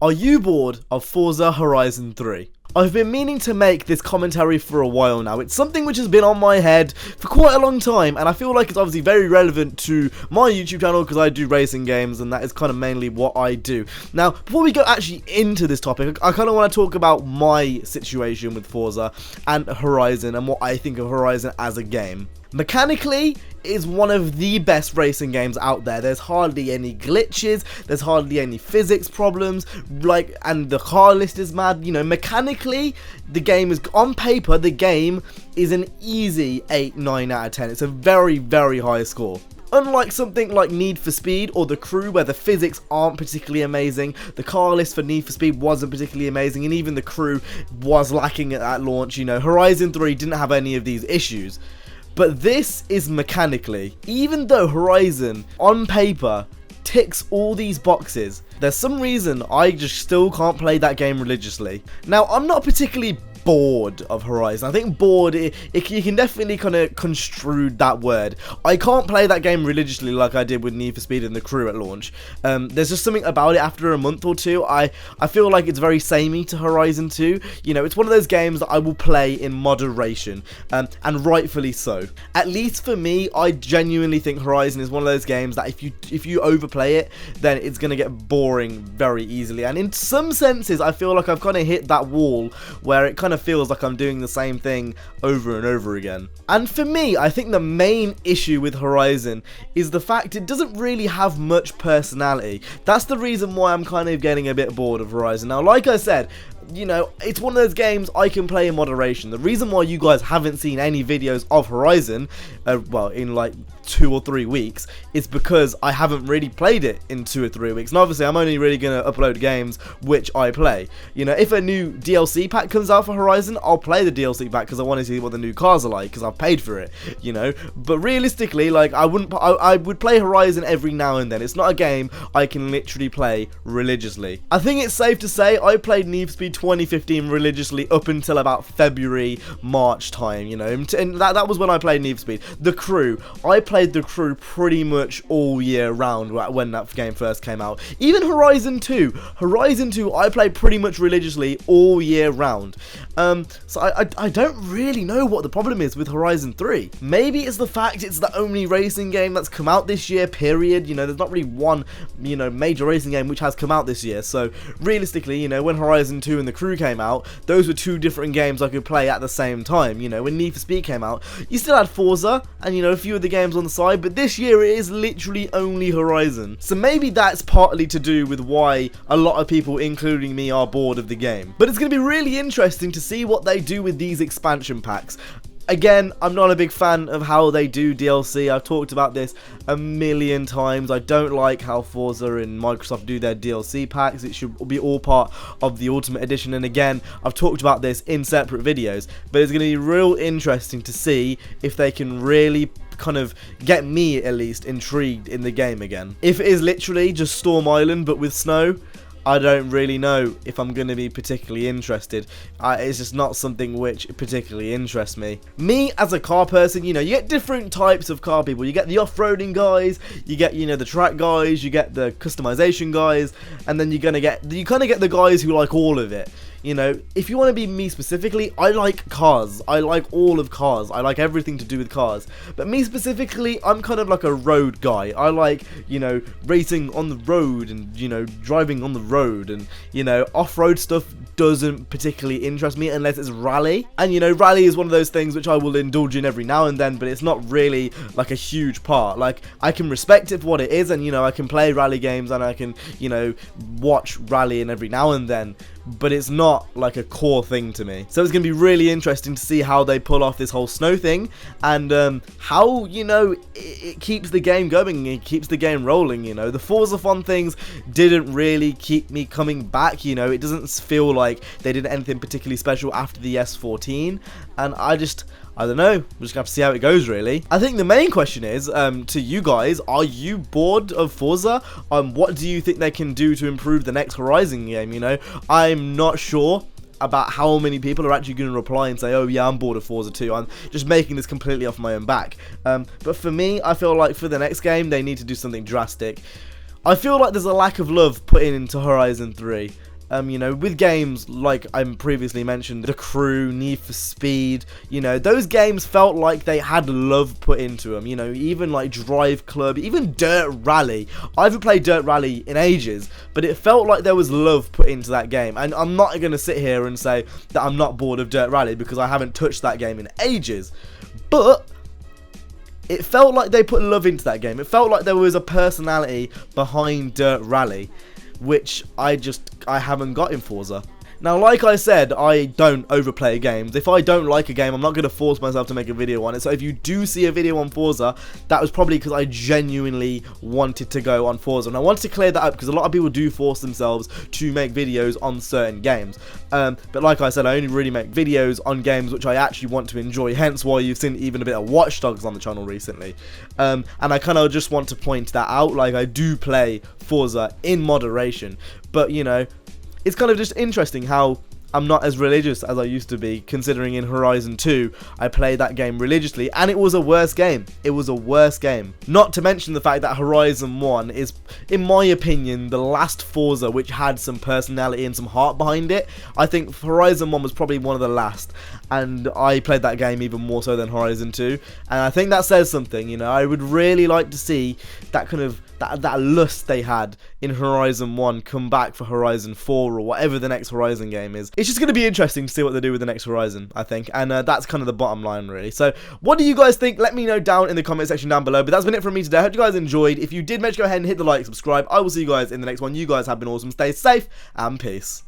Are you bored of Forza Horizon 3? I've been meaning to make this commentary for a while now. It's something which has been on my head for quite a long time, and I feel like it's obviously very relevant to my YouTube channel because I do racing games, and that is kind of mainly what I do. Now, before we go actually into this topic, I kind of want to talk about my situation with Forza and Horizon and what I think of Horizon as a game. Mechanically, it is one of the best racing games out there. There's hardly any glitches, there's hardly any physics problems, and the car list is mad. You know, mechanically, the game is, on paper, the game is an easy 8-9 out of 10. It's a very, very high score. Unlike something like Need for Speed or The Crew, where the physics aren't particularly amazing, the car list for Need for Speed wasn't particularly amazing, and even The Crew was lacking at launch. You know, Horizon 3 didn't have any of these issues. But this is mechanically, even though Horizon, on paper, ticks all these boxes, there's some reason I just still can't play that game religiously. Now, I'm not particularly bored of Horizon. I think bored, you can definitely kind of construe that word. I can't play that game religiously like I did with Need for Speed and The Crew at launch. There's just something about it after a month or two. I feel like it's very samey to Horizon 2. You know, it's one of those games that I will play in moderation, and rightfully so. At least for me, I genuinely think Horizon is one of those games that if you overplay it, then it's going to get boring very easily. And in some senses, I feel like I've kind of hit that wall where it kind of feels like I'm doing the same thing over and over again. And for me, I think the main issue with Horizon is the fact it doesn't really have much personality. That's the reason why I'm kind of getting a bit bored of Horizon. Now, like I said, you know, it's one of those games I can play in moderation. The reason why you guys haven't seen any videos of Horizon, well, in like 2 or 3 weeks, is because I haven't really played it in 2 or 3 weeks. And obviously, I'm only really going to upload games which I play. You know, if a new DLC pack comes out for Horizon, I'll play the DLC pack because I want to see what the new cars are like because I've paid for it, you know. But realistically, like, I would play Horizon every now and then. It's not a game I can literally play religiously. I think it's safe to say I played Need for Speed 2015 religiously up until about February, March time, you know, and that was when I played Need for Speed. The Crew, I played The Crew pretty much all year round when that game first came out. Even Horizon 2, I played pretty much religiously all year round. So I don't really know what the problem is with Horizon 3. Maybe it's the fact it's the only racing game that's come out this year, period. You know, there's not really one, you know, major racing game which has come out this year. So realistically, you know, when Horizon 2 and The Crew came out, those were two different games I could play at the same time. You know, when Need for Speed came out, you still had Forza and, you know, a few of the games on the side, but this year it is literally only Horizon. So maybe that's partly to do with why a lot of people, including me, are bored of the game. But it's going to be really interesting to see what they do with these expansion packs. Again, I'm not a big fan of how they do DLC. I've talked about this a million times. I don't like how Forza and Microsoft do their DLC packs. It should be all part of the Ultimate Edition. And again, I've talked about this in separate videos. But it's going to be real interesting to see if they can really kind of get me, at least, intrigued in the game again. If it is literally just Storm Island but with snow, I don't really know if I'm going to be particularly interested. It's just not something which particularly interests me. Me, as a car person, you know, you get different types of car people. You get the off-roading guys, you get, you know, the track guys, you get the customization guys, and then you kind of get the guys who like all of it. You know, if you want to be me specifically, I like cars. I like all of cars. I like everything to do with cars. But me specifically, I'm kind of like a road guy. I like, you know, racing on the road and, you know, driving on the road. And, you know, off-road stuff doesn't particularly interest me unless it's rally. And, you know, rally is one of those things which I will indulge in every now and then, but it's not really like a huge part. Like, I can respect it for what it is, and, you know, I can play rally games and I can, you know, watch rallying every now and then. But it's not like a core thing to me. So it's going to be really interesting to see how they pull off this whole snow thing, and how, you know, it keeps the game going, it keeps the game rolling. You know, the Forza Fun things didn't really keep me coming back. You know, it doesn't feel like they did anything particularly special after the S14, and I don't know, we're just going to have to see how it goes, really. I think the main question is, to you guys, are you bored of Forza? What do you think they can do to improve the next Horizon game, you know? I'm not sure about how many people are actually going to reply and say, oh yeah, I'm bored of Forza 2. I'm just making this completely off my own back. But for me, I feel like for the next game, they need to do something drastic. I feel like there's a lack of love put into Horizon 3. You know, with games like I previously mentioned, The Crew, Need for Speed, you know, those games felt like they had love put into them. You know, even like Drive Club, even Dirt Rally. I haven't played Dirt Rally in ages, but it felt like there was love put into that game. And I'm not going to sit here and say that I'm not bored of Dirt Rally, because I haven't touched that game in ages. But it felt like they put love into that game. It felt like there was a personality behind Dirt Rally, which I haven't got in Forza. Now, like I said, I don't overplay games. If I don't like a game, I'm not going to force myself to make a video on it. So if you do see a video on Forza, that was probably because I genuinely wanted to go on Forza. And I wanted to clear that up because a lot of people do force themselves to make videos on certain games. But like I said, I only really make videos on games which I actually want to enjoy. Hence why you've seen even a bit of Watch Dogs on the channel recently. And I kind of just want to point that out. Like, I do play Forza in moderation. But, you know, it's kind of just interesting how I'm not as religious as I used to be, considering in Horizon 2 I played that game religiously and it was a worse game. It was a worse game. Not to mention the fact that Horizon 1 is, in my opinion, the last Forza which had some personality and some heart behind it. I think Horizon 1 was probably one of the last, and I played that game even more so than Horizon 2, and I think that says something. You know, I would really like to see that kind of that lust they had in Horizon 1 come back for Horizon 4 or whatever the next Horizon game is. It's just going to be interesting to see what they do with the next Horizon, I think, and that's kind of the bottom line, really. So what do you guys think? Let me know down in the comment section down below. But that's been it from me today. I hope you guys enjoyed. If you did, make sure to go ahead and hit the like, subscribe. I will see you guys in the next one. You guys have been awesome. Stay safe and peace.